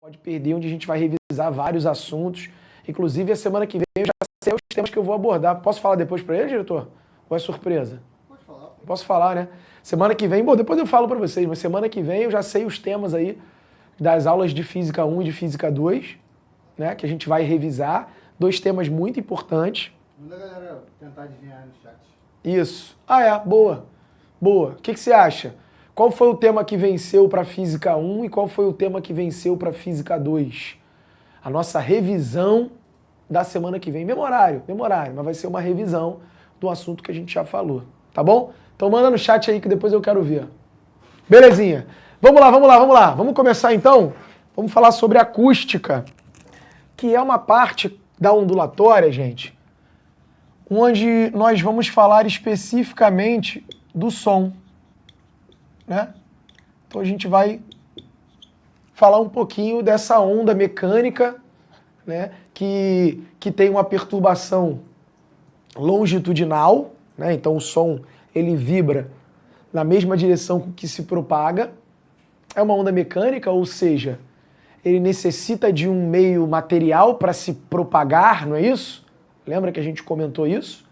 Pode perder, onde a gente vai revisar vários assuntos. Inclusive, a semana que vem eu já sei os temas que eu vou abordar. Posso falar depois para ele, diretor? Ou é surpresa? Pode falar. Posso falar, né? Semana que vem, bom, depois eu falo para vocês, mas semana que vem eu já sei os temas aí das aulas de Física 1 e de Física 2, né? Que a gente vai revisar. 2 temas muito importantes. Manda a galera tentar adivinhar no chat. Isso. Ah, é. Boa. Boa. O que você acha? Qual foi o tema que venceu para Física 1 e qual foi o tema que venceu para Física 2? A nossa revisão da semana que vem. Memorário, mas vai ser uma revisão do assunto que a gente já falou. Tá bom? Então manda no chat aí que depois eu quero ver. Belezinha. Vamos lá. Vamos começar então? Vamos falar sobre acústica, que é uma parte da ondulatória, gente, onde nós vamos falar especificamente do som, né? Então a gente vai falar um pouquinho dessa onda mecânica, né? Que tem uma perturbação longitudinal, né? Então o som ele vibra na mesma direção com que se propaga. É uma onda mecânica, ou seja, ele necessita de um meio material para se propagar, não é isso? Lembra que a gente comentou isso?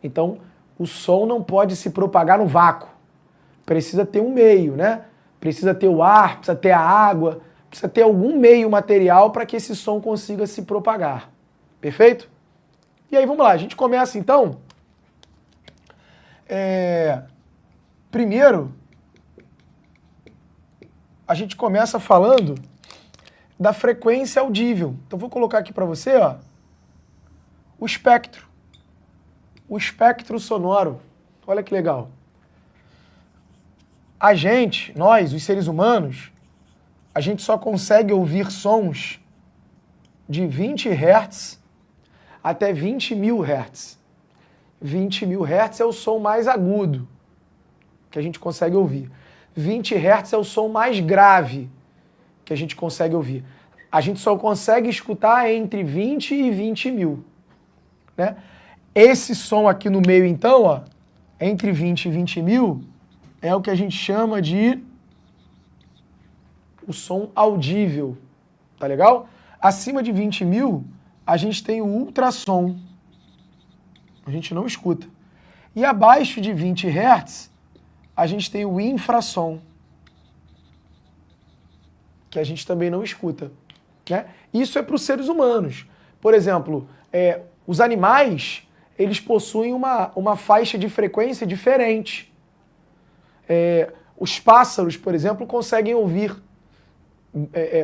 Então, o som não pode se propagar no vácuo. Precisa ter um meio, né? Precisa ter o ar, precisa ter a água, precisa ter algum meio material para que esse som consiga se propagar. Perfeito? E aí, vamos lá. A gente começa, então. Primeiro, a gente começa falando da frequência audível. Então, vou colocar aqui para você, ó, o espectro sonoro. Olha que legal. A gente, nós, os seres humanos, a gente só consegue ouvir sons de 20 Hz até 20.000 Hz. 20.000 Hz é o som mais agudo que a gente consegue ouvir. 20 Hz é o som mais grave que a gente consegue ouvir. A gente só consegue escutar entre 20 e 20.000, né? Esse som aqui no meio, então, ó, entre 20 e 20.000, é o que a gente chama de o som audível, tá legal? Acima de 20.000, a gente tem o ultrassom, a gente não escuta. E abaixo de 20 Hz, a gente tem o infrassom, que a gente também não escuta, né? Isso é para os seres humanos. Por exemplo, os animais, eles possuem uma faixa de frequência diferente. Os pássaros, por exemplo, conseguem ouvir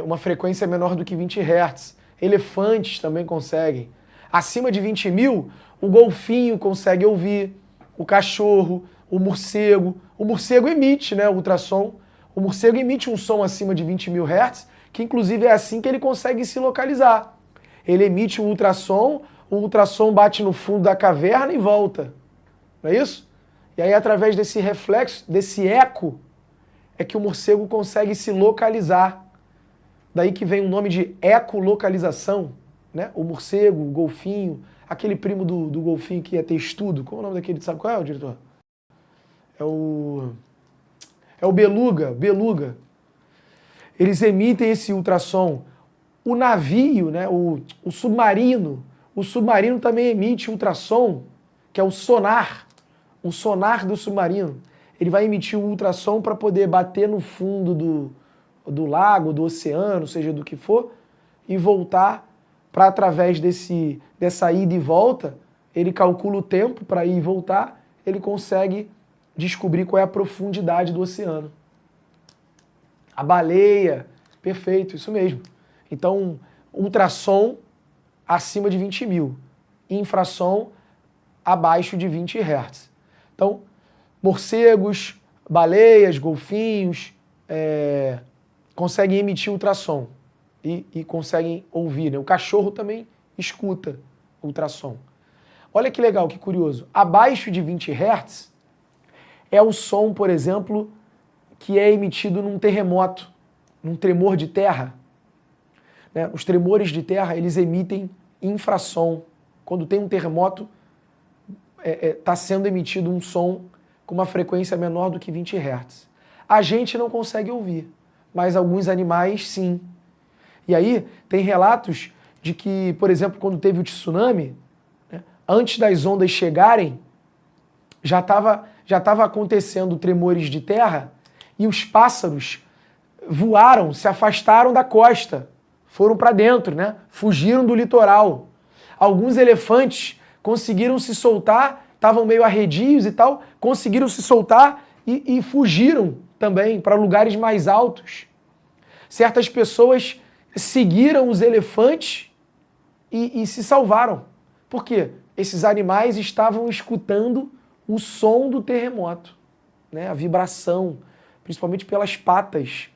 uma frequência menor do que 20 Hz. Elefantes também conseguem. Acima de 20.000, o golfinho consegue ouvir, o cachorro, o morcego. O morcego emite, né, ultrassom. O morcego emite um som acima de 20.000 Hz, que inclusive é assim que ele consegue se localizar. Ele emite um ultrassom, o ultrassom bate no fundo da caverna e volta. Não é isso? E aí, através desse reflexo, desse eco, é que o morcego consegue se localizar. Daí que vem o nome de ecolocalização, né? O morcego, o golfinho, aquele primo do golfinho que ia ter estudo. Qual é o nome daquele? Sabe qual é, diretor? É o beluga. Eles emitem esse ultrassom. O navio, né? O submarino também emite ultrassom, que é o sonar do submarino. Ele vai emitir o ultrassom para poder bater no fundo do lago, do oceano, seja do que for, e voltar para, através dessa ida e volta, ele calcula o tempo para ir e voltar, ele consegue descobrir qual é a profundidade do oceano. A baleia, perfeito, isso mesmo. Então, ultrassom acima de 20.000, infrassom abaixo de 20 Hz. Então, morcegos, baleias, golfinhos conseguem emitir ultrassom e conseguem ouvir, né? O cachorro também escuta ultrassom. Olha que legal, que curioso. Abaixo de 20 Hz é o som, por exemplo, que é emitido num terremoto, num tremor de terra. Né? Os tremores de terra, eles emitem infrassom. Quando tem um terremoto, está sendo emitido um som com uma frequência menor do que 20 Hz. A gente não consegue ouvir, mas alguns animais sim. E aí tem relatos de que, por exemplo, quando teve o tsunami, né, antes das ondas chegarem, já estava acontecendo tremores de terra e os pássaros voaram, se afastaram da costa, foram para dentro, né? Fugiram do litoral. Alguns elefantes conseguiram se soltar, estavam meio arredios e tal, conseguiram se soltar e fugiram também para lugares mais altos. Certas pessoas seguiram os elefantes e se salvaram. Por quê? Esses animais estavam escutando o som do terremoto, né? A vibração, principalmente pelas patas,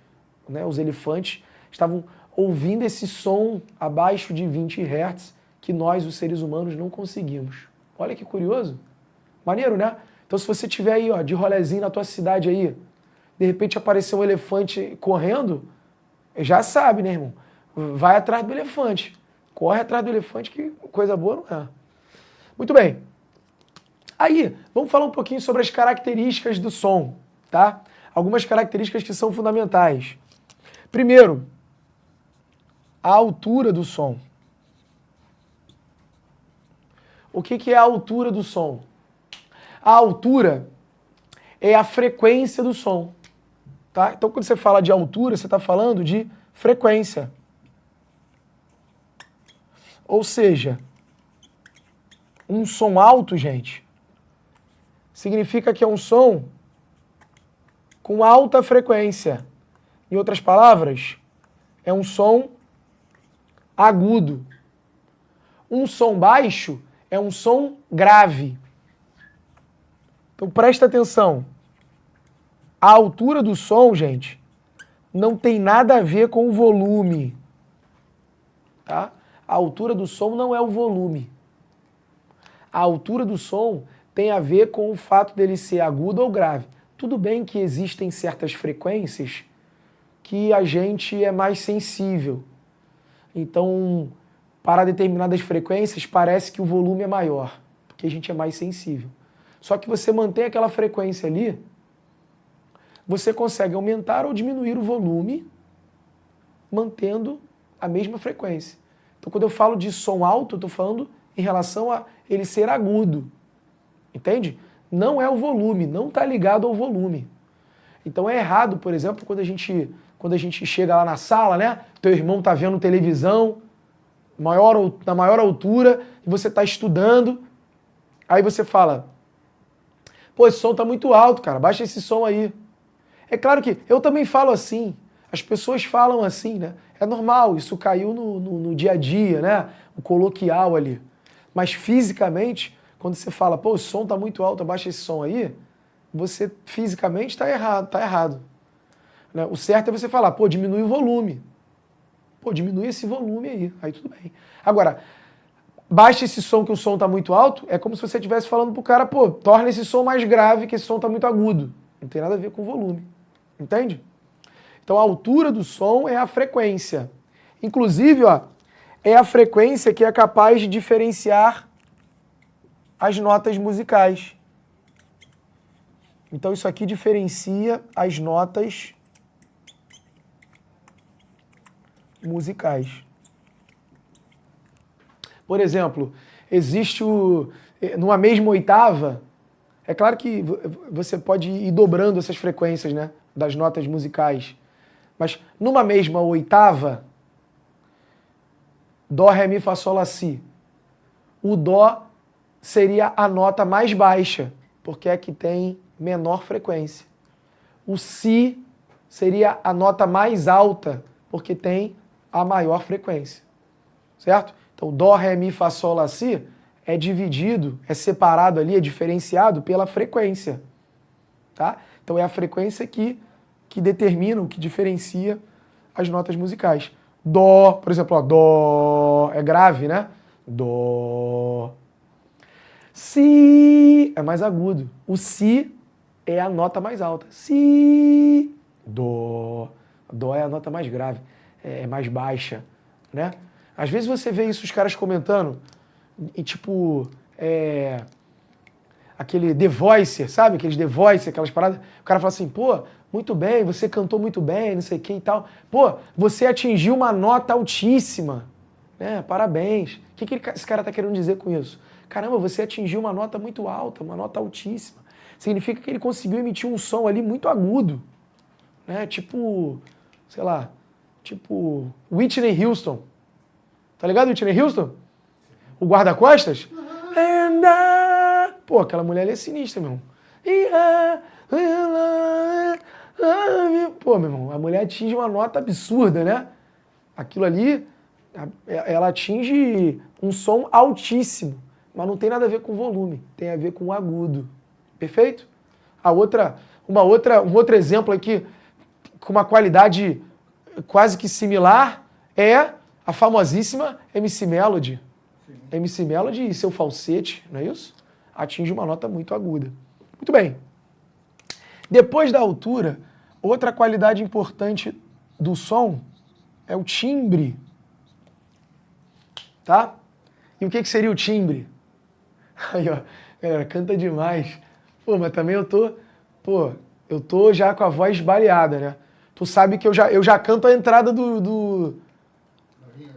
né? Os elefantes estavam ouvindo esse som abaixo de 20 Hz que nós, os seres humanos, não conseguimos. Olha que curioso. Maneiro, né? Então, se você tiver aí, ó, de rolezinho na tua cidade aí, de repente aparecer um elefante correndo, já sabe, né, irmão? Vai atrás do elefante. Corre atrás do elefante, que coisa boa não é. Muito bem. Aí, vamos falar um pouquinho sobre as características do som, tá? Algumas características que são fundamentais. Primeiro, a altura do som. O que é a altura do som? A altura é a frequência do som, tá? Então, quando você fala de altura, você está falando de frequência. Ou seja, um som alto, gente, significa que é um som com alta frequência. Em outras palavras, é um som agudo. Um som baixo é um som grave. Então presta atenção. A altura do som, gente, não tem nada a ver com o volume. Tá? A altura do som não é o volume. A altura do som tem a ver com o fato dele ser agudo ou grave. Tudo bem que existem certas frequências que a gente é mais sensível. Então, para determinadas frequências, parece que o volume é maior, porque a gente é mais sensível. Só que você mantém aquela frequência ali, você consegue aumentar ou diminuir o volume, mantendo a mesma frequência. Então, quando eu falo de som alto, eu estou falando em relação a ele ser agudo. Entende? Não é o volume, não está ligado ao volume. Então é errado, por exemplo, quando a gente chega lá na sala, né? Teu irmão está vendo televisão, na maior altura, e você está estudando, aí você fala, pô, esse som está muito alto, cara, baixa esse som aí. É claro que eu também falo assim, as pessoas falam assim, né? É normal, isso caiu no dia a dia, né? O coloquial ali. Mas fisicamente, quando você fala, pô, o som está muito alto, abaixa esse som aí, você fisicamente está errado, tá errado. Né? O certo é você falar, pô, diminui o volume. Pô, diminui esse volume aí tudo bem. Agora, baixa esse som que o som está muito alto, é como se você estivesse falando pro cara, pô, torna esse som mais grave que esse som está muito agudo. Não tem nada a ver com o volume. Entende? Então a altura do som é a frequência. Inclusive, ó, é a frequência que é capaz de diferenciar as notas musicais. Então isso aqui diferencia as notas musicais. Por exemplo, existe numa mesma oitava, é claro que você pode ir dobrando essas frequências, né, das notas musicais, mas numa mesma oitava, Dó, Ré, Mi, Fá, Sol, Lá, Si, o Dó seria a nota mais baixa, porque é a que tem menor frequência. O Si seria a nota mais alta, porque tem a maior frequência. Certo? Então, Dó, Ré, Mi, Fá, Sol, Lá, Si é dividido, é separado ali, é diferenciado pela frequência. Tá? Então, é a frequência que determina, que diferencia as notas musicais. Dó, por exemplo, ó, Dó é grave, né? Dó. Si é mais agudo. O Si é a nota mais alta. Si. Dó. Dó é a nota mais grave, é mais baixa, né? Às vezes você vê isso, os caras comentando, e tipo, aquele The Voice, sabe? Aqueles The Voice, aquelas paradas. O cara fala assim, pô, muito bem, você cantou muito bem, não sei o que e tal. Pô, você atingiu uma nota altíssima. Né? Parabéns. O que esse cara está querendo dizer com isso? Caramba, você atingiu uma nota muito alta, uma nota altíssima. Significa que ele conseguiu emitir um som ali muito agudo. Né? Tipo, sei lá, tipo Whitney Houston. Tá ligado, Whitney Houston? O guarda-costas? Pô, aquela mulher ali é sinistra, meu irmão. Pô, meu irmão, a mulher atinge uma nota absurda, né? Aquilo ali, ela atinge um som altíssimo, mas não tem nada a ver com volume, tem a ver com o agudo. Perfeito? Um outro exemplo aqui, com uma qualidade quase que similar, é a famosíssima MC Melody. Sim. MC Melody e seu falsete, não é isso? Atinge uma nota muito aguda. Muito bem. Depois da altura, outra qualidade importante do som é o timbre. Tá? E o que seria o timbre? Aí, ó, galera, canta demais. Pô, mas também eu tô já com a voz baleada, né? Tu sabe que eu já canto a entrada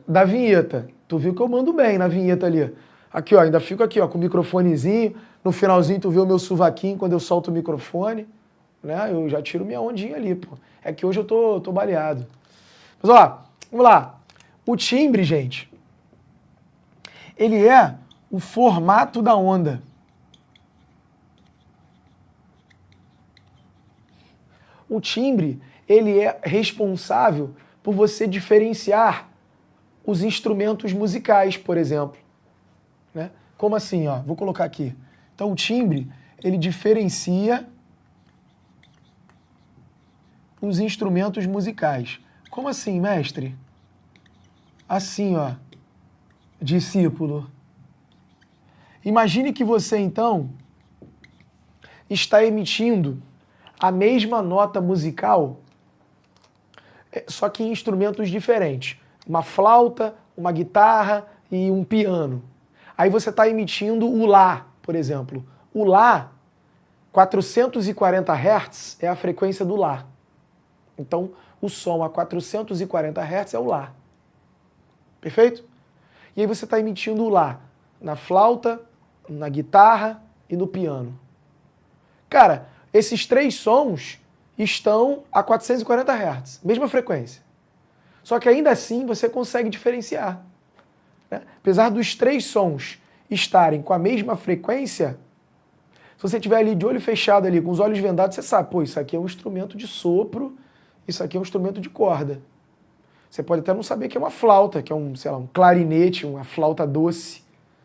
da vinheta. Tu viu que eu mando bem na vinheta ali. Aqui, ó, ainda fico aqui, ó, com o microfonezinho. No finalzinho tu vê o meu sovaquinho quando eu solto o microfone. Né? Eu já tiro minha ondinha ali, pô. É que hoje eu tô baleado. Mas, ó, vamos lá. O timbre, gente, ele é o formato da onda. O timbre, ele é responsável por você diferenciar os instrumentos musicais, por exemplo. Né? Como assim? Ó? Vou colocar aqui. Então, o timbre, ele diferencia os instrumentos musicais. Como assim, mestre? Assim, ó, discípulo. Imagine que você, então, está emitindo a mesma nota musical, só que em instrumentos diferentes. Uma flauta, uma guitarra e um piano. Aí você está emitindo o Lá, por exemplo. O Lá, 440 Hz é a frequência do Lá. Então, o som a 440 Hz é o Lá. Perfeito? E aí você está emitindo o Lá na flauta, na guitarra e no piano. Cara, esses três sons estão a 440 Hz, mesma frequência. Só que ainda assim você consegue diferenciar. Né? Apesar dos três sons estarem com a mesma frequência, se você estiver ali de olho fechado, ali, com os olhos vendados, você sabe, pô, isso aqui é um instrumento de sopro, isso aqui é um instrumento de corda. Você pode até não saber que é uma flauta, que é um, sei lá, um clarinete, uma flauta doce.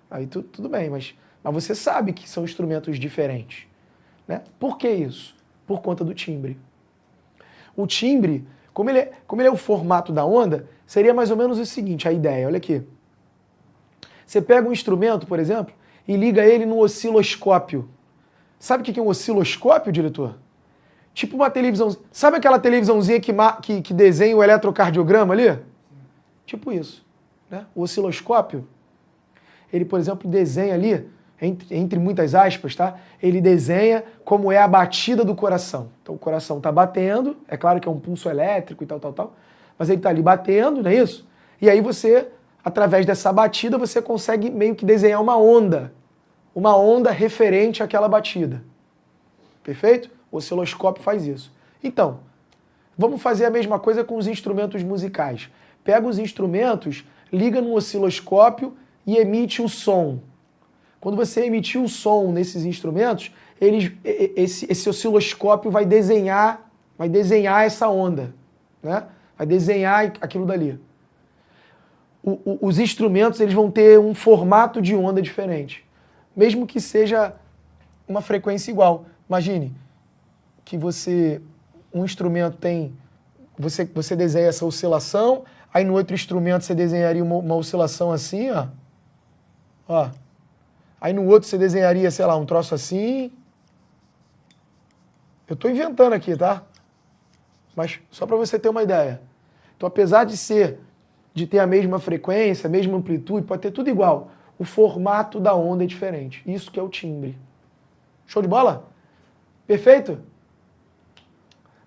Aí tudo bem, mas você sabe que são instrumentos diferentes. Né? Por que isso? Por conta do timbre. O timbre, como ele é o formato da onda, seria mais ou menos o seguinte, a ideia, olha aqui. Você pega um instrumento, por exemplo, e liga ele no osciloscópio. Sabe o que é um osciloscópio, diretor? Tipo uma televisão. Sabe aquela televisãozinha que desenha o eletrocardiograma ali? Sim. Tipo isso. Né? O osciloscópio, ele, por exemplo, desenha ali, entre muitas aspas, tá? Ele desenha como é a batida do coração. Então o coração está batendo, é claro que é um pulso elétrico e tal, mas ele está ali batendo, não é isso? E aí você, através dessa batida, você consegue meio que desenhar uma onda referente àquela batida. Perfeito? O osciloscópio faz isso. Então, vamos fazer a mesma coisa com os instrumentos musicais. Pega os instrumentos, liga no osciloscópio e emite o som. Quando você emitir o som nesses instrumentos, esse osciloscópio vai desenhar essa onda, né? Vai desenhar aquilo dali. Os instrumentos eles vão ter um formato de onda diferente, mesmo que seja uma frequência igual. Imagine que um instrumento tem, você desenha essa oscilação, aí no outro instrumento você desenharia uma oscilação assim, ó. Aí no outro você desenharia, sei lá, um troço assim. Eu estou inventando aqui, tá? Mas só para você ter uma ideia. Então, apesar de ter a mesma frequência, a mesma amplitude, pode ter tudo igual. O formato da onda é diferente. Isso que é o timbre. Show de bola? Perfeito?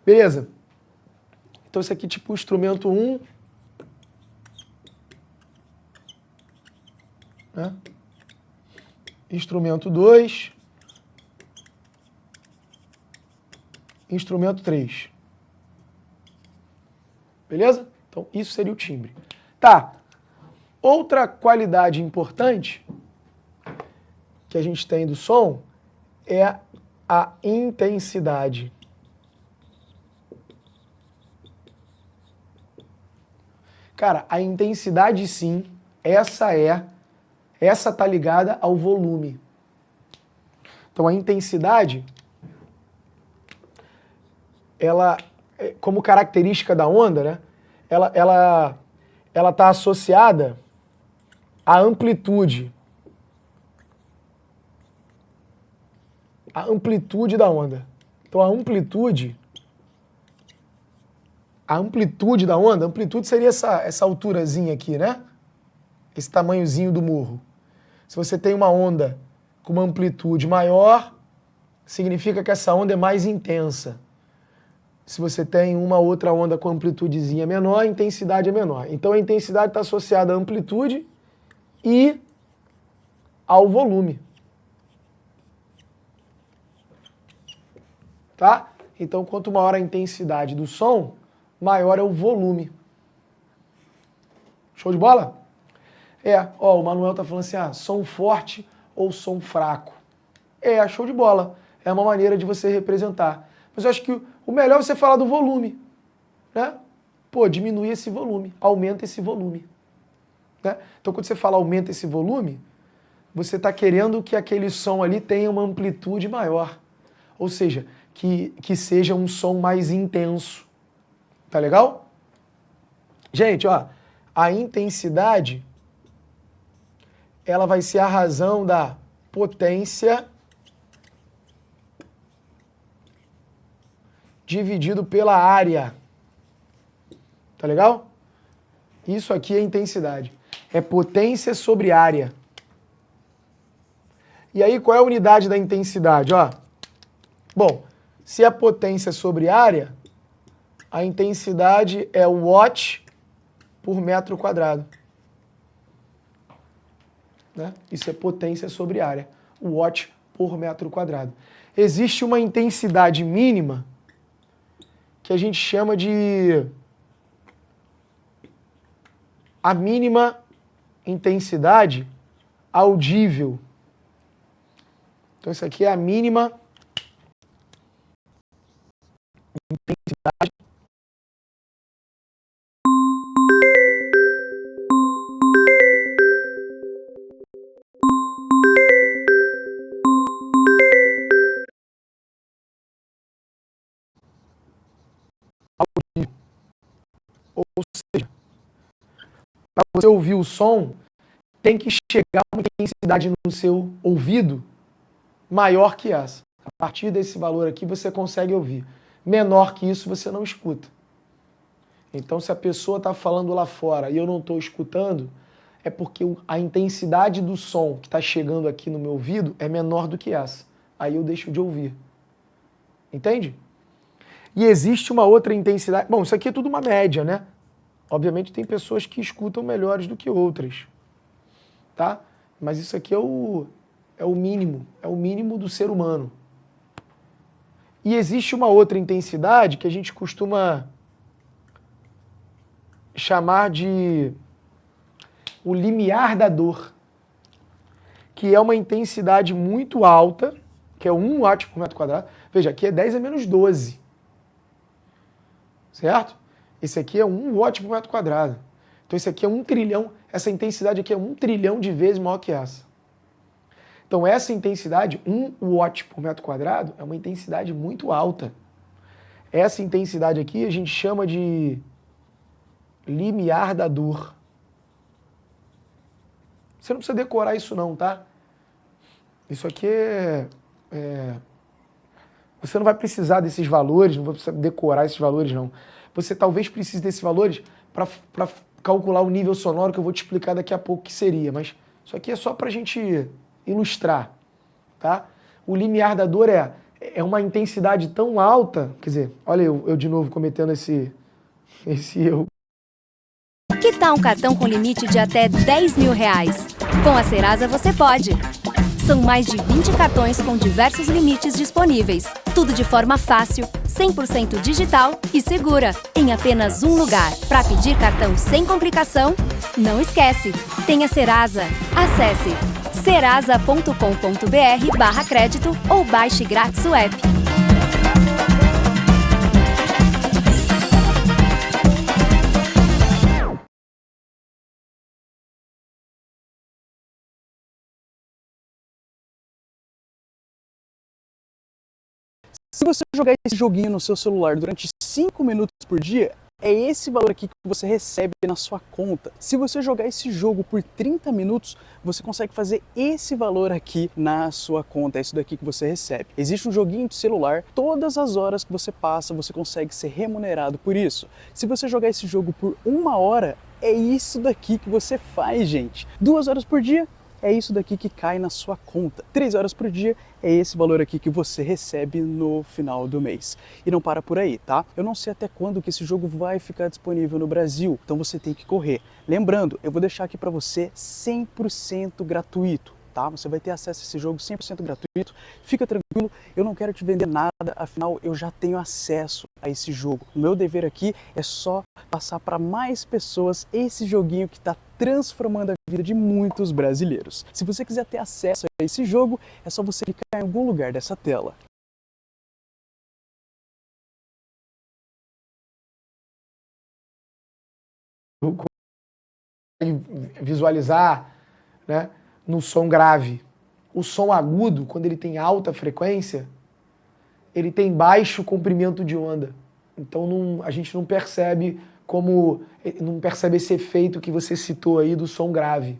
Beleza? Então esse aqui tipo instrumento 1. Né? Instrumento 2. Instrumento 3. Beleza? Então isso seria o timbre. Tá. Outra qualidade importante que a gente tem do som é a intensidade. Cara, a intensidade sim, essa tá ligada ao volume. Então a intensidade, ela, como característica da onda, né? Ela tá associada à amplitude. A amplitude da onda. Então a amplitude da onda, a amplitude seria essa alturazinha aqui, né? Esse tamanhozinho do morro. Se você tem uma onda com uma amplitude maior, significa que essa onda é mais intensa. Se você tem uma outra onda com amplitudezinha menor, a intensidade é menor. Então a intensidade está associada à amplitude e ao volume. Tá? Então quanto maior a intensidade do som, maior é o volume. Show de bola? O Manuel tá falando assim, som forte ou som fraco. Show de bola. É uma maneira de você representar. Mas eu acho que o melhor é você falar do volume, né? Pô, diminui esse volume, aumenta esse volume. Né? Então quando você fala aumenta esse volume, você está querendo que aquele som ali tenha uma amplitude maior. Ou seja, que seja um som mais intenso. Tá legal? Gente, ó, a intensidade, ela vai ser a razão da potência dividido pela área. Tá legal? Isso aqui é intensidade. É potência sobre área. E aí, qual é a unidade da intensidade? Ó, bom, se a potência é sobre área, a intensidade é watt por metro quadrado. Né? Isso é potência sobre área. Watt por metro quadrado. Existe uma intensidade mínima que a gente chama de a mínima intensidade audível. Então isso aqui é a mínima intensidade audível. Ou seja, para você ouvir o som, tem que chegar uma intensidade no seu ouvido maior que essa. A partir desse valor aqui você consegue ouvir. Menor que isso você não escuta. Então se a pessoa está falando lá fora e eu não estou escutando, é porque a intensidade do som que está chegando aqui no meu ouvido é menor do que essa. Aí eu deixo de ouvir. Entende? E existe uma outra intensidade. Bom, isso aqui é tudo uma média, né? Obviamente tem pessoas que escutam melhores do que outras. Tá? Mas isso aqui é o mínimo do ser humano. E existe uma outra intensidade que a gente costuma chamar de o limiar da dor, que é uma intensidade muito alta, que é 1 watt por metro quadrado. Veja, aqui é 10 a menos 12. Certo? Esse aqui é 1 watt por metro quadrado. Então esse aqui é 1 trilhão, essa intensidade aqui é 1 trilhão de vezes maior que essa. Então essa intensidade, 1 watt por metro quadrado, é uma intensidade muito alta. Essa intensidade aqui a gente chama de limiar da dor. Você não precisa decorar isso não, tá? Isso aqui você não vai precisar desses valores, não vai precisar decorar esses valores não. Você talvez precise desses valores para calcular o nível sonoro que eu vou te explicar daqui a pouco que seria, mas isso aqui é só para a gente ilustrar, tá? O limiar da dor é é uma intensidade tão alta, quer dizer, olha eu de novo cometendo esse erro. Que tal um cartão com limite de até R$10.000? Com a Serasa você pode. São mais de 20 cartões com diversos limites disponíveis. Tudo de forma fácil, 100% digital e segura. Em apenas um lugar. Para pedir cartão sem complicação, não esquece. Tenha Serasa. Acesse serasa.com.br/crédito ou baixe grátis o app. Se você jogar esse joguinho no seu celular durante 5 minutos por dia, é esse valor aqui que você recebe na sua conta. Se você jogar esse jogo por 30 minutos, você consegue fazer esse valor aqui na sua conta. É isso daqui que você recebe. Existe um joguinho de celular, todas as horas que você passa, você consegue ser remunerado por isso. Se você jogar esse jogo por 1 hora, é isso daqui que você faz, gente. 2 horas por dia, é isso daqui que cai na sua conta. 3 horas por dia é esse valor aqui que você recebe no final do mês. E não para por aí, tá? Eu não sei até quando que esse jogo vai ficar disponível no Brasil, então você tem que correr. Lembrando, eu vou deixar aqui para você 100% gratuito. Tá? Você vai ter acesso a esse jogo 100% gratuito. Fica tranquilo, eu não quero te vender nada, afinal eu já tenho acesso a esse jogo. O meu dever aqui é só passar para mais pessoas esse joguinho que está transformando a vida de muitos brasileiros. Se você quiser ter acesso a esse jogo, é só você clicar em algum lugar dessa tela. Visualizar, né, no som grave. O som agudo, quando ele tem alta frequência, ele tem baixo comprimento de onda. Então a gente não percebe esse efeito que você citou aí do som grave.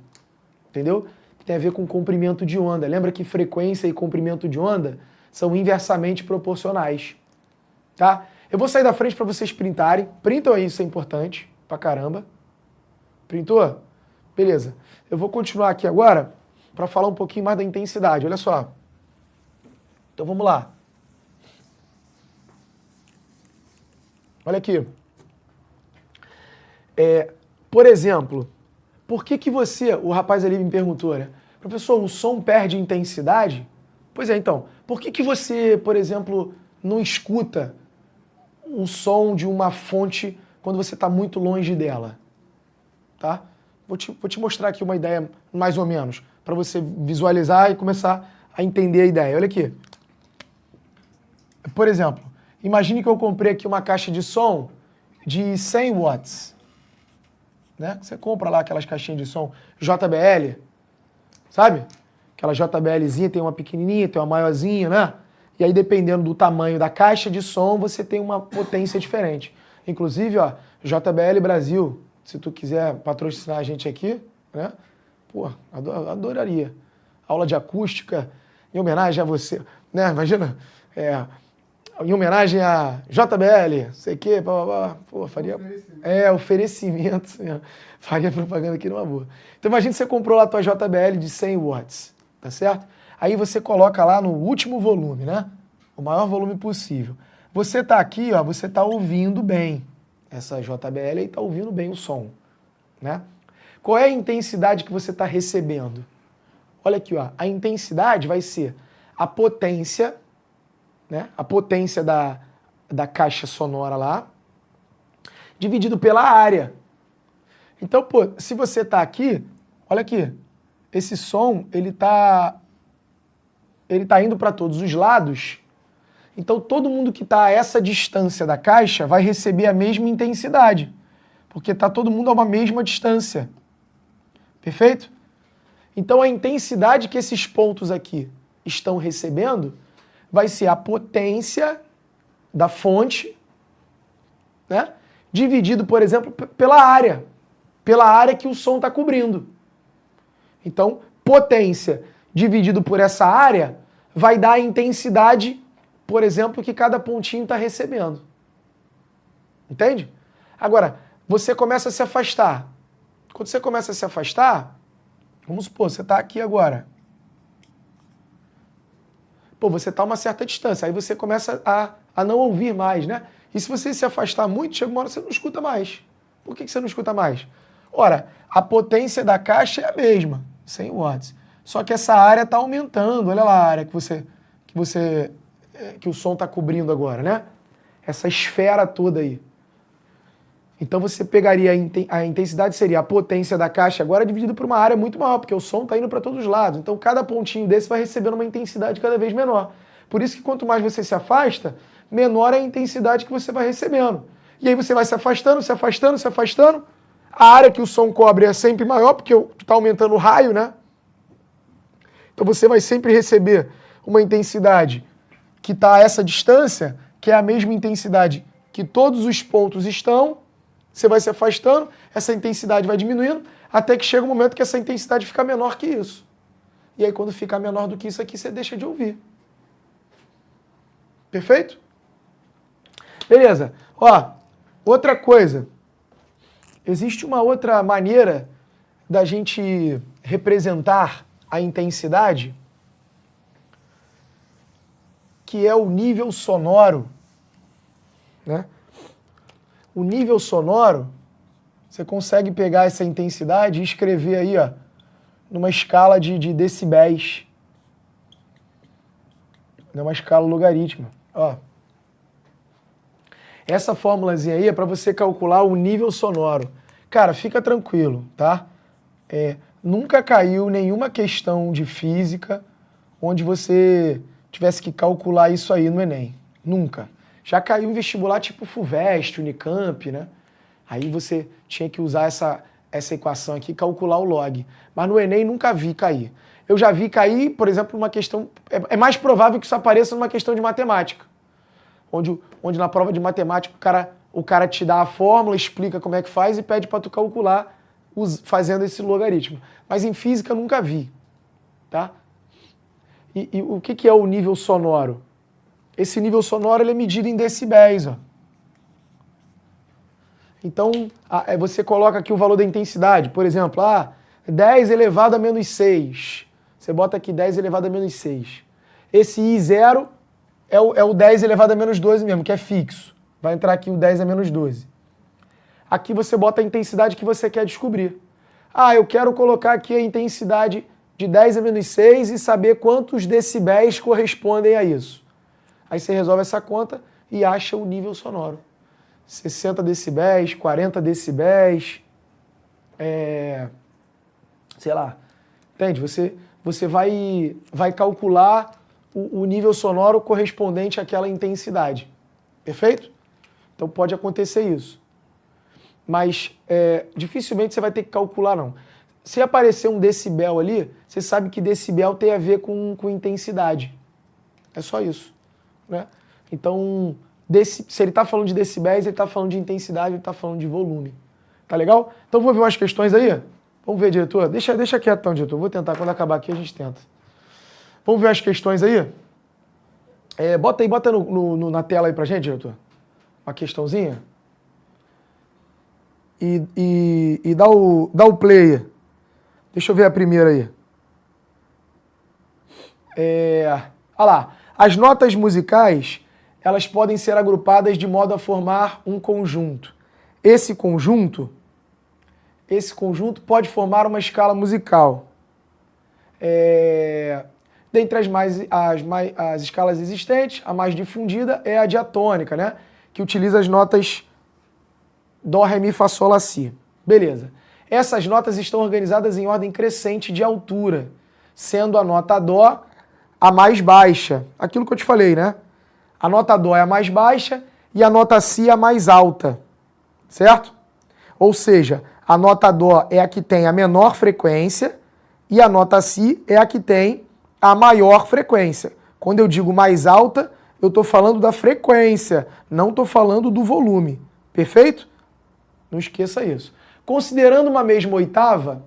Entendeu? Tem a ver com comprimento de onda. Lembra que frequência e comprimento de onda são inversamente proporcionais. Tá? Eu vou sair da frente para vocês printarem. Printam aí, isso é importante pra caramba. Printou? Beleza. Eu vou continuar aqui agora para falar um pouquinho mais da intensidade. Olha só. Então vamos lá. Olha aqui. Por exemplo, por que você, o rapaz ali me perguntou, né? Professor, o som perde intensidade? Pois é, então. Por que você, por exemplo, não escuta o som de uma fonte quando você está muito longe dela? Tá? Vou te mostrar aqui uma ideia mais ou menos, para você visualizar e começar a entender a ideia. Olha aqui. Por exemplo, imagine que eu comprei aqui uma caixa de som de 100 watts. Né? Você compra lá aquelas caixinhas de som JBL, sabe? Aquela JBLzinha, tem uma pequenininha, tem uma maiorzinha, né? E aí, dependendo do tamanho da caixa de som, você tem uma potência diferente. Inclusive, ó, JBL Brasil, se tu quiser patrocinar a gente aqui, né? Pô, adoraria. Aula de acústica, em homenagem a você, né? Imagina, em homenagem a JBL, sei o quê, pô, faria... Oferecimento, faria propaganda aqui numa boa. Então imagina que você comprou lá a tua JBL de 100 watts, tá certo? Aí você coloca lá no último volume, né? O maior volume possível. Você tá aqui, ó, você tá ouvindo bem. Essa JBL aí tá ouvindo bem o som, né? Qual é a intensidade que você tá recebendo? Olha aqui, ó, a intensidade vai ser a potência, né? A potência da caixa sonora lá, dividido pela área. Então, pô, se você tá aqui, olha aqui, esse som, ele tá indo para todos os lados, então todo mundo que tá a essa distância da caixa vai receber a mesma intensidade, porque tá todo mundo a uma mesma distância. Perfeito? Então a intensidade que esses pontos aqui estão recebendo vai ser a potência da fonte, né? Dividido, por exemplo, pela área que o som está cobrindo. Então, potência dividido por essa área vai dar a intensidade, por exemplo, que cada pontinho está recebendo. Entende? Agora, você começa a se afastar. Quando você começa a se afastar, vamos supor, você está aqui agora. pô, você está a uma certa distância, aí você começa a não ouvir mais, né? E se você se afastar muito, chega uma hora que você não escuta mais. Por que você não escuta mais? Ora, a potência da caixa é a mesma, 100 watts. Só que essa área está aumentando, olha lá a área que o som está cobrindo agora, né? Essa esfera toda aí. Então você pegaria a intensidade, seria a potência da caixa agora dividida por uma área muito maior, porque o som está indo para todos os lados. Então cada pontinho desse vai recebendo uma intensidade cada vez menor. Por isso que quanto mais você se afasta, menor é a intensidade que você vai recebendo. E aí você vai se afastando, se afastando, se afastando. A área que o som cobre é sempre maior, porque está aumentando o raio, né? Então você vai sempre receber uma intensidade que está a essa distância, que é a mesma intensidade que todos os pontos estão. Você vai se afastando, essa intensidade vai diminuindo, até que chega um momento que essa intensidade fica menor que isso. E aí quando ficar menor do que isso aqui, você deixa de ouvir. Perfeito? Beleza. Ó, outra coisa. Existe uma outra maneira da gente representar a intensidade, que é o nível sonoro, né? O nível sonoro, você consegue pegar essa intensidade e escrever aí, ó, numa escala de decibéis. Numa escala logarítmica, ó. Essa fórmulazinha aí é para você calcular o nível sonoro. Cara, fica tranquilo, tá? Nunca caiu nenhuma questão de física onde você tivesse que calcular isso aí no Enem. Nunca. Já caiu em vestibular tipo FUVEST, Unicamp, né? Aí você tinha que usar essa equação aqui e calcular o log. Mas no Enem nunca vi cair. Eu já vi cair, por exemplo, numa questão... É mais provável que isso apareça numa questão de matemática. Onde na prova de matemática o cara te dá a fórmula, explica como é que faz e pede para tu calcular fazendo esse logaritmo. Mas em física nunca vi, tá? E o que é o nível sonoro? Esse nível sonoro ele é medido em decibéis, ó. Então, você coloca aqui o valor da intensidade, por exemplo, 10 elevado a menos 6. Você bota aqui 10 elevado a menos 6. Esse I0 é o 10 elevado a menos 12 mesmo, que é fixo. Vai entrar aqui o 10 a menos 12. Aqui você bota a intensidade que você quer descobrir. Eu quero colocar aqui a intensidade de 10 a menos 6 e saber quantos decibéis correspondem a isso. Aí você resolve essa conta e acha o nível sonoro. 60 decibéis, 40 decibéis, sei lá. Entende? Você vai calcular o nível sonoro correspondente àquela intensidade. Perfeito? Então pode acontecer isso. Mas dificilmente você vai ter que calcular, não. Se aparecer um decibel ali, você sabe que decibel tem a ver com intensidade. É só isso, né? Então, se ele está falando de decibéis, ele está falando de intensidade, ele está falando de volume. Tá legal? Então vou ver umas questões aí? Vamos ver, diretor? Deixa quieto então, diretor. Vou tentar, quando acabar aqui a gente tenta. Vamos ver as questões aí? Bota na tela aí pra gente, diretor. Uma questãozinha. E dá o play. Deixa eu ver a primeira aí. Olha lá. As notas musicais, elas podem ser agrupadas de modo a formar um conjunto. Esse conjunto pode formar uma escala musical. Dentre as escalas existentes, a mais difundida é a diatônica, né? Que utiliza as notas Dó, Ré, Mi, Fá, Sol, Lá, Si. Beleza. Essas notas estão organizadas em ordem crescente de altura, sendo a nota Dó a mais baixa. Aquilo que eu te falei, né? A nota Dó é a mais baixa e a nota Si a mais alta. Certo? Ou seja, a nota Dó é a que tem a menor frequência e a nota Si é a que tem a maior frequência. Quando eu digo mais alta, eu estou falando da frequência, não estou falando do volume. Perfeito? Não esqueça isso. Considerando uma mesma oitava,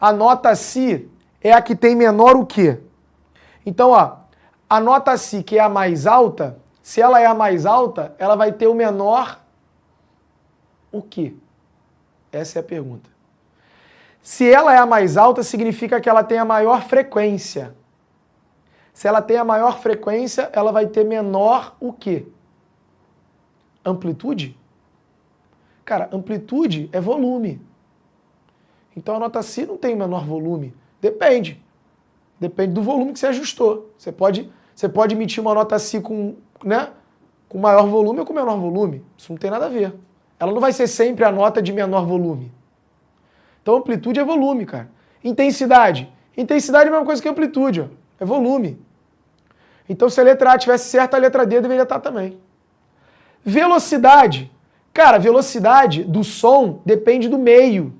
a nota Si é a que tem menor o quê? Então, a nota Si, que é a mais alta, se ela é a mais alta, ela vai ter o menor o quê? Essa é a pergunta. Se ela é a mais alta, significa que ela tem a maior frequência. Se ela tem a maior frequência, ela vai ter menor o quê? Amplitude? Cara, amplitude é volume. Então a nota Si não tem menor volume. Depende. Depende do volume que você ajustou. Você pode emitir uma nota Si com maior volume ou com menor volume. Isso não tem nada a ver. Ela não vai ser sempre a nota de menor volume. Então amplitude é volume, cara. Intensidade. Intensidade é a mesma coisa que amplitude, ó. É volume. Então se a letra A tivesse certa, a letra D deveria estar também. Velocidade. Cara, a velocidade do som depende do meio.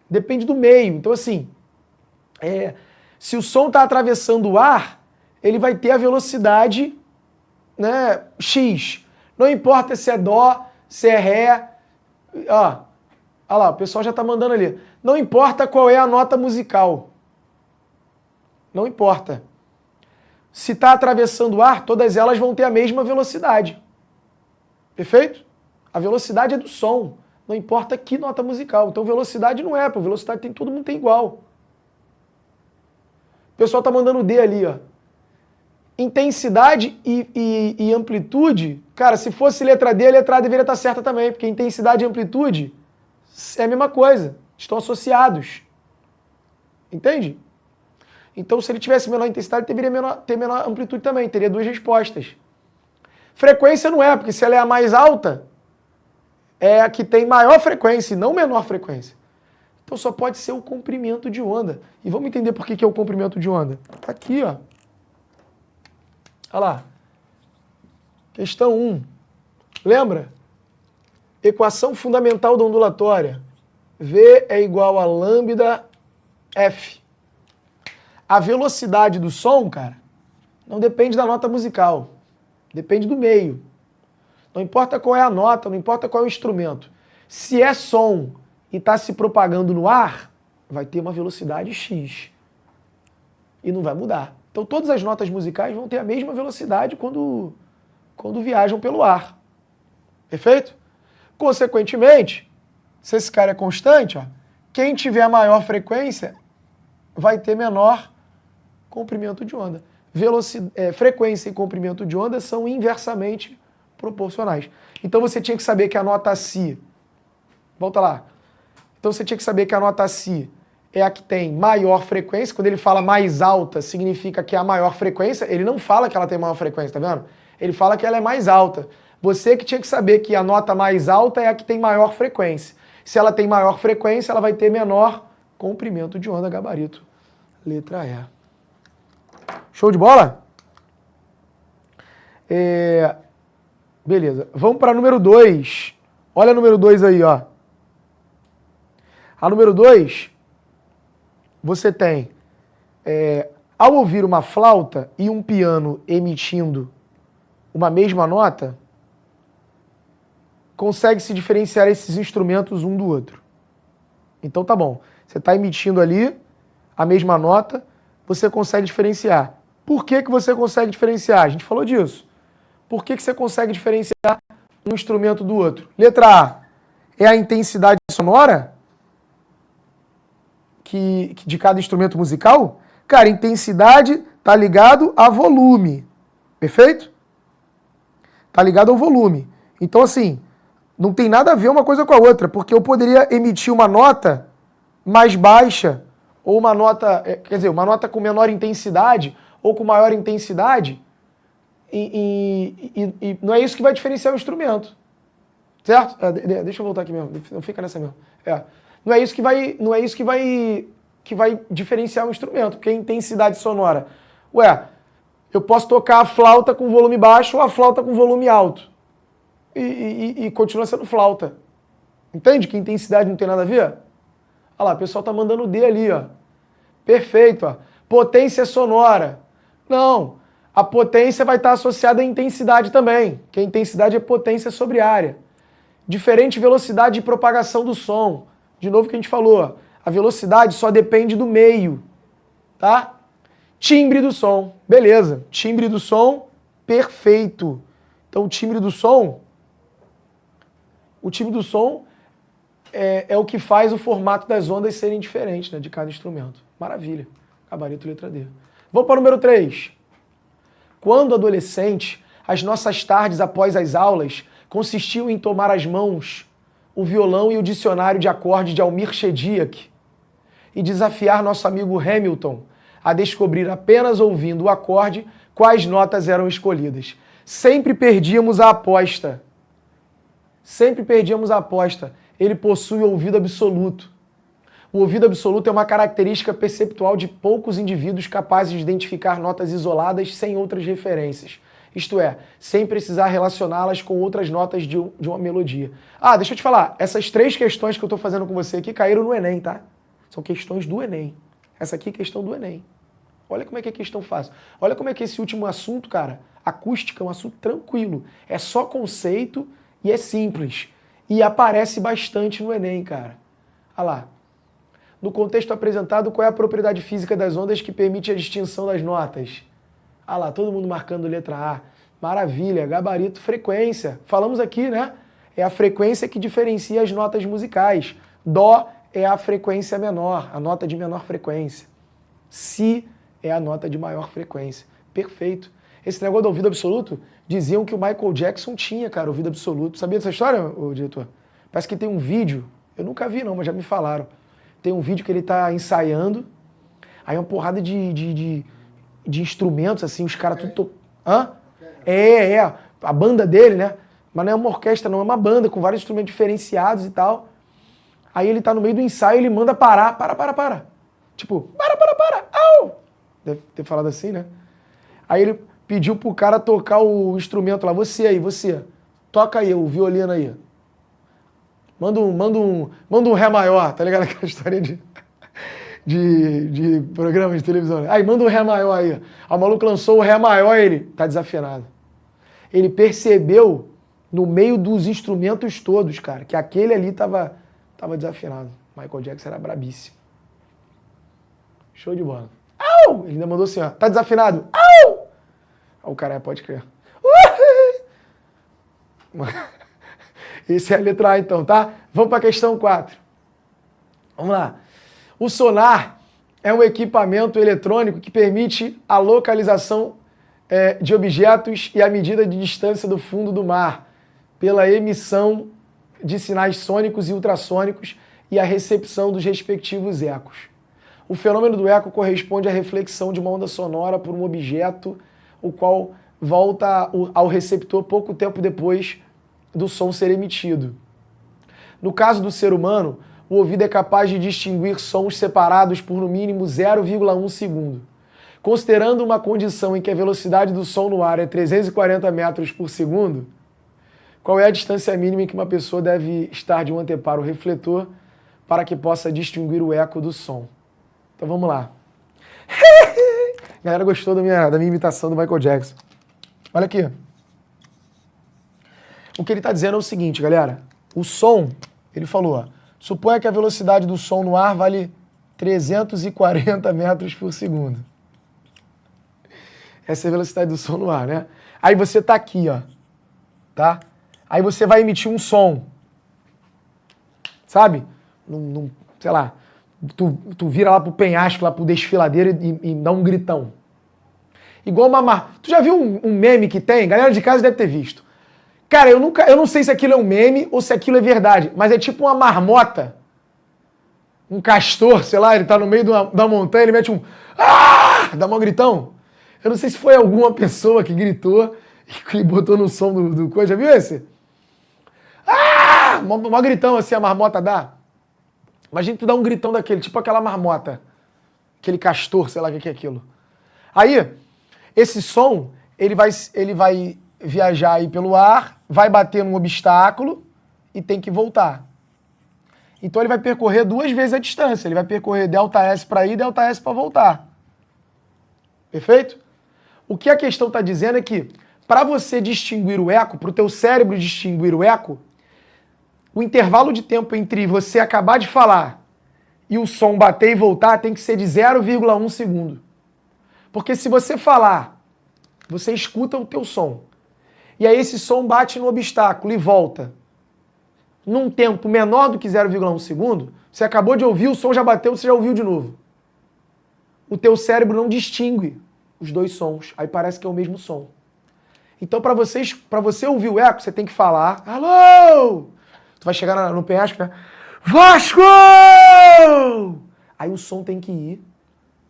Depende do meio. Então assim, se o som está atravessando o ar, ele vai ter a velocidade, né, X. Não importa se é Dó, se é Ré. Ó, olha lá, o pessoal já está mandando ali. Não importa qual é a nota musical. Não importa. Se está atravessando o ar, todas elas vão ter a mesma velocidade. Perfeito? A velocidade é do som. Não importa que nota musical. Então velocidade não é, pô. Velocidade todo mundo tem igual. O pessoal está mandando D ali, ó. Intensidade e amplitude, cara, se fosse letra D, a letra A deveria estar certa também, porque intensidade e amplitude é a mesma coisa, estão associados. Entende? Então, se ele tivesse menor intensidade, deveria ter menor amplitude também, teria duas respostas. Frequência não é, porque se ela é a mais alta, é a que tem maior frequência e não menor frequência. Então, só pode ser o comprimento de onda. E vamos entender por que é o comprimento de onda. Tá aqui, ó. Olha lá. Questão 1. Lembra? Equação fundamental da ondulatória. V é igual a lambda F. A velocidade do som, cara, não depende da nota musical. Depende do meio. Não importa qual é a nota, não importa qual é o instrumento. Se é som e está se propagando no ar, vai ter uma velocidade X. E não vai mudar. Então todas as notas musicais vão ter a mesma velocidade quando viajam pelo ar. Perfeito? Consequentemente, se esse cara é constante, ó, quem tiver a maior frequência vai ter menor comprimento de onda. Frequência e comprimento de onda são inversamente proporcionais. Então você tinha que saber que a nota Si... Volta lá. Então você tinha que saber que a nota Si é a que tem maior frequência. Quando ele fala mais alta, significa que é a maior frequência. Ele não fala que ela tem maior frequência, tá vendo? Ele fala que ela é mais alta. Você que tinha que saber que a nota mais alta é a que tem maior frequência. Se ela tem maior frequência, ela vai ter menor comprimento de onda, gabarito. Letra E. Show de bola? Beleza. Vamos para número 2. Olha a número 2 aí, ó. A número 2, você tem, ao ouvir uma flauta e um piano emitindo uma mesma nota, consegue-se diferenciar esses instrumentos um do outro. Então tá bom. Você está emitindo ali a mesma nota, você consegue diferenciar. Por que você consegue diferenciar? A gente falou disso. Por que você consegue diferenciar um instrumento do outro? Letra A é a intensidade sonora de cada instrumento musical. Cara, intensidade está ligado a volume. Perfeito? Está ligado ao volume. Então, assim, não tem nada a ver uma coisa com a outra, porque eu poderia emitir uma nota mais baixa, ou uma nota, quer dizer, uma nota com menor intensidade, ou com maior intensidade, e não é isso que vai diferenciar o instrumento. Certo? Deixa eu voltar aqui mesmo, não fica nessa mesmo. Não é isso que vai diferenciar o instrumento, porque a intensidade sonora. Ué, eu posso tocar a flauta com volume baixo ou a flauta com volume alto. E continua sendo flauta. Entende que intensidade não tem nada a ver? Olha lá, o pessoal tá mandando D ali, ó. Perfeito, ó. Potência sonora. Não, a potência vai estar associada à intensidade também, que a intensidade é potência sobre área. Diferente velocidade de propagação do som. De novo que a gente falou, a velocidade só depende do meio, tá? Timbre do som, beleza. Timbre do som, perfeito. Então o timbre do som é o que faz o formato das ondas serem diferentes, né, de cada instrumento. Maravilha. Gabarito letra D. Vou para o número 3. Quando adolescente, as nossas tardes após as aulas consistiam em tomar às mãos o violão e o dicionário de acordes de Almir Shediac e desafiar nosso amigo Hamilton a descobrir apenas ouvindo o acorde quais notas eram escolhidas. Sempre perdíamos a aposta. Sempre perdíamos a aposta. Ele possui ouvido absoluto. O ouvido absoluto é uma característica perceptual de poucos indivíduos capazes de identificar notas isoladas sem outras referências. Isto é, sem precisar relacioná-las com outras notas de uma melodia. Ah, deixa eu te falar, essas 3 questões que eu estou fazendo com você aqui caíram no Enem, tá? São questões do Enem. Essa aqui é questão do Enem. Olha como é que é questão fácil. Olha como é que esse último assunto, cara, acústica é um assunto tranquilo. É só conceito e é simples. E aparece bastante no Enem, cara. Olha lá. No contexto apresentado, qual é a propriedade física das ondas que permite a distinção das notas? Ah lá, todo mundo marcando letra A. Maravilha, gabarito, frequência. Falamos aqui, né? É a frequência que diferencia as notas musicais. Dó é a frequência menor, a nota de menor frequência. Si é a nota de maior frequência. Perfeito. Esse negócio do ouvido absoluto, diziam que o Michael Jackson tinha, cara, ouvido absoluto. Sabia dessa história, ô diretor? Parece que tem um vídeo, eu nunca vi não, mas já me falaram. Tem um vídeo que ele tá ensaiando, aí uma porrada de instrumentos, assim, os caras tudo... Hã? A banda dele, né? Mas não é uma orquestra, não, é uma banda com vários instrumentos diferenciados e tal. Aí ele tá no meio do ensaio, ele manda parar, para. Tipo, para, au! Deve ter falado assim, né? Aí ele pediu pro cara tocar o instrumento lá, você, toca aí, o violino aí. Manda um Ré maior, tá ligado? Aquela história de programa de televisão. Aí, manda um Ré maior aí. Aí o maluco lançou o Ré maior e ele tá desafinado. Ele percebeu, no meio dos instrumentos todos, cara, que aquele ali tava desafinado. Michael Jackson era brabíssimo. Show de bola. Au! Ele ainda mandou assim, ó, tá desafinado? Au! Aí o cara, pode crer. Essa é a letra A então, tá? Vamos para a questão 4. Vamos lá. O sonar é um equipamento eletrônico que permite a localização de objetos e a medida de distância do fundo do mar pela emissão de sinais sônicos e ultrassônicos e a recepção dos respectivos ecos. O fenômeno do eco corresponde à reflexão de uma onda sonora por um objeto, o qual volta ao receptor pouco tempo depois do som ser emitido. No caso do ser humano, o ouvido é capaz de distinguir sons separados por no mínimo 0,1 segundo. Considerando uma condição em que a velocidade do som no ar é 340 metros por segundo, qual é a distância mínima em que uma pessoa deve estar de um anteparo refletor para que possa distinguir o eco do som? Então vamos lá. A galera gostou da minha imitação do Michael Jackson. Olha aqui. O que ele está dizendo é o seguinte, galera. O som, ele falou, ó, suponha que a velocidade do som no ar vale 340 metros por segundo. Essa é a velocidade do som no ar, né? Aí você está aqui, ó. Tá? Aí você vai emitir um som. Sabe? Sei lá. Tu vira lá pro penhasco, lá pro desfiladeiro e dá um gritão. Igual uma... Tu já viu um meme que tem? Galera de casa deve ter visto. Cara, eu não sei se aquilo é um meme ou se aquilo é verdade, mas é tipo uma marmota. Um castor, sei lá, ele tá no meio da montanha, ele mete um... Ah! Dá um gritão. Eu não sei se foi alguma pessoa que gritou e botou no som do coisa. Já viu esse? Ah! Um gritão assim, a marmota dá. Imagina tu dar um gritão daquele, tipo aquela marmota. Aquele castor, sei lá o que é aquilo. Aí, esse som, ele vai viajar aí pelo ar, vai bater num obstáculo e tem que voltar. Então ele vai percorrer 2 vezes a distância. Ele vai percorrer ΔS para ir e ΔS para voltar. Perfeito? O que a questão está dizendo é que, para você distinguir o eco, para o teu cérebro distinguir o eco, o intervalo de tempo entre você acabar de falar e o som bater e voltar tem que ser de 0,1 segundo. Porque se você falar, você escuta o teu som. E aí esse som bate no obstáculo e volta. Num tempo menor do que 0,1 segundo, você acabou de ouvir, o som já bateu, você já ouviu de novo. o teu cérebro não distingue os dois sons. Aí parece que é o mesmo som. Então, para você ouvir o eco, você tem que falar, alô! Tu vai chegar no penhasco, né? Vasco! Aí o som tem que ir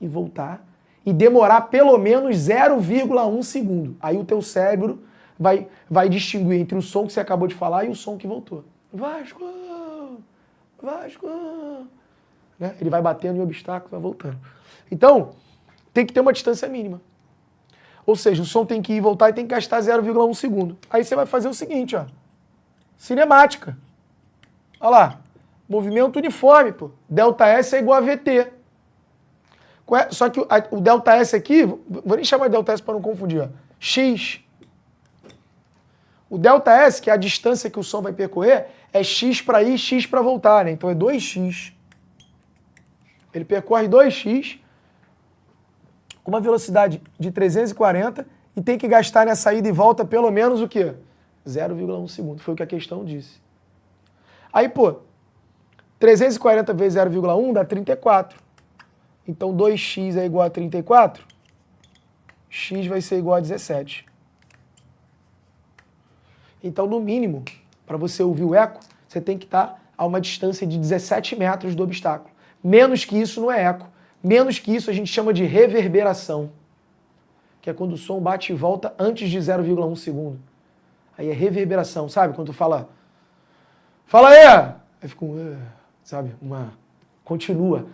e voltar e demorar pelo menos 0,1 segundo. Aí o teu cérebro vai distinguir entre o som que você acabou de falar e o som que voltou. Vasco! Vasco! Né? Ele vai batendo em obstáculos, vai voltando. Então, tem que ter uma distância mínima. Ou seja, o som tem que ir e voltar e tem que gastar 0,1 segundo. Aí você vai fazer o seguinte, ó. Cinemática. Olha lá. Movimento uniforme, pô. ΔS é igual a VT. Só que o ΔS aqui, vou nem chamar de ΔS para não confundir, ó. X. O ΔS, que é a distância que o som vai percorrer, é X para ir, X para voltar, né? Então é 2X. Ele percorre 2X com uma velocidade de 340 e tem que gastar nessa ida e volta pelo menos o quê? 0,1 segundo. Foi o que a questão disse. Aí, pô, 340 vezes 0,1 dá 34. Então 2x é igual a 34, x vai ser igual a 17. Então, no mínimo, para você ouvir o eco, você tem que estar a uma distância de 17 metros do obstáculo. Menos que isso não é eco. Menos que isso a gente chama de reverberação, que é quando o som bate e volta antes de 0,1 segundo. Aí é reverberação, sabe? Quando tu fala aí! Aí fica sabe? Continua.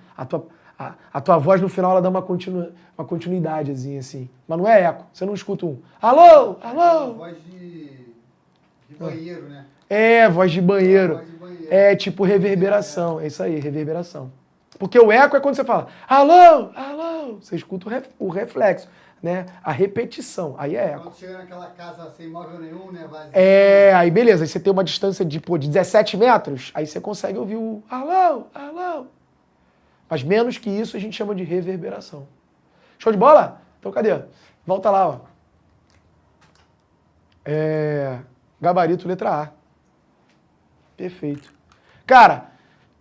A tua voz no final ela dá uma continuidadezinha assim. Mas não é eco. Você não escuta um alô, alô. Voz de banheiro, né? É, voz de banheiro. Voz de banheiro. É tipo reverberação. É isso aí, reverberação. Porque o eco é quando você fala alô, alô. Você escuta o reflexo, né? A repetição. Aí é eco. Quando chega naquela casa sem móvel nenhum, né? Vazio. É, aí beleza. Aí você tem uma distância de 17 metros, aí você consegue ouvir o alô, alô. Mas menos que isso a gente chama de reverberação. Show de bola? Então cadê? Volta lá, ó. Gabarito letra A. Perfeito. Cara,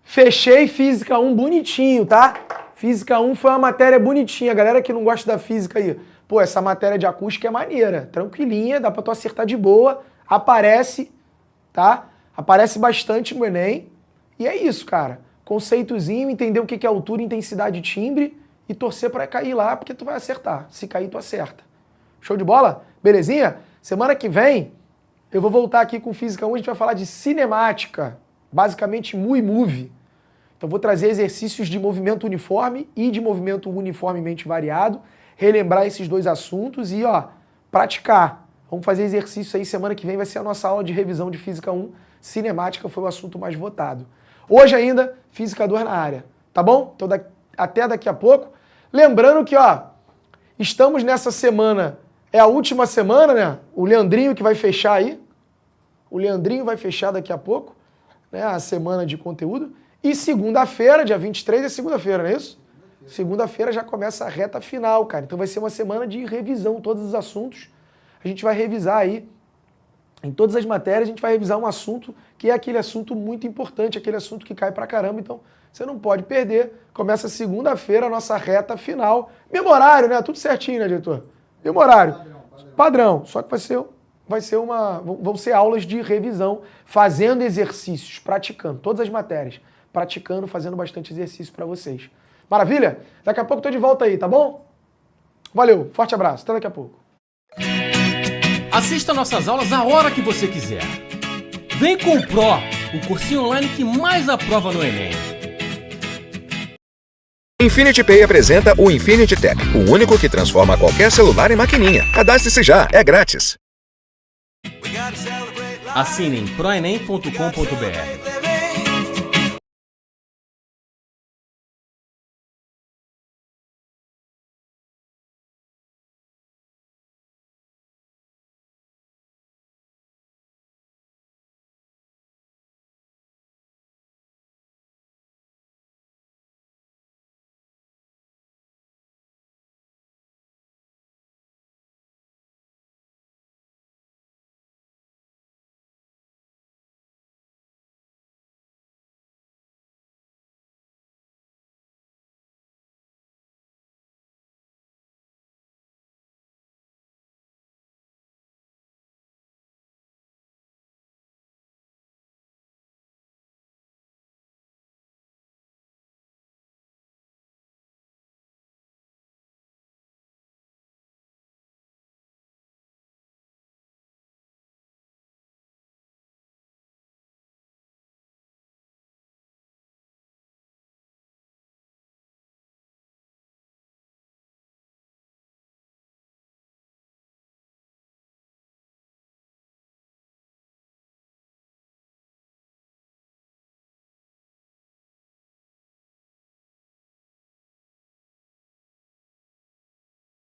fechei Física 1 bonitinho, tá? Física 1 foi uma matéria bonitinha. Galera que não gosta da física aí, pô, essa matéria de acústica é maneira. Tranquilinha, dá pra tu acertar de boa. Aparece, tá? Aparece bastante no Enem. E é isso, cara. Conceitozinho, entender o que é altura, intensidade e timbre e torcer pra cair lá, porque tu vai acertar. Se cair, tu acerta. Show de bola? Belezinha? Semana que vem, eu vou voltar aqui com Física 1, a gente vai falar de cinemática, basicamente movie. Então vou trazer exercícios de movimento uniforme e de movimento uniformemente variado, relembrar esses dois assuntos e, ó, praticar. Vamos fazer exercício aí, semana que vem vai ser a nossa aula de revisão de Física 1. Cinemática foi o assunto mais votado. Hoje ainda, Física 2 na área, tá bom? Então até daqui a pouco. Lembrando que, ó, estamos nessa semana, é a última semana, né? O Leandrinho que vai fechar aí. O Leandrinho vai fechar daqui a pouco, né? A semana de conteúdo. E segunda-feira, dia 23 é segunda-feira, não é isso? Segunda-feira já começa a reta final, cara. Então vai ser uma semana de revisão, todos os assuntos. A gente vai revisar aí. Em todas as matérias a gente vai revisar um assunto que é aquele assunto muito importante, aquele assunto que cai pra caramba, então você não pode perder. Começa segunda-feira a nossa reta final. Mesmo horário, né? Tudo certinho, né, diretor? Mesmo horário. Padrão. Só que vão ser aulas de revisão, fazendo exercícios, praticando, todas as matérias, praticando, fazendo bastante exercício pra vocês. Maravilha? Daqui a pouco tô de volta aí, tá bom? Valeu, forte abraço, até daqui a pouco. Assista nossas aulas a hora que você quiser. Vem com o Pro, o cursinho online que mais aprova no Enem. Infinity Pay apresenta o Infinity Tech, o único que transforma qualquer celular em maquininha. Cadastre-se já, é grátis. Assine em proenem.com.br.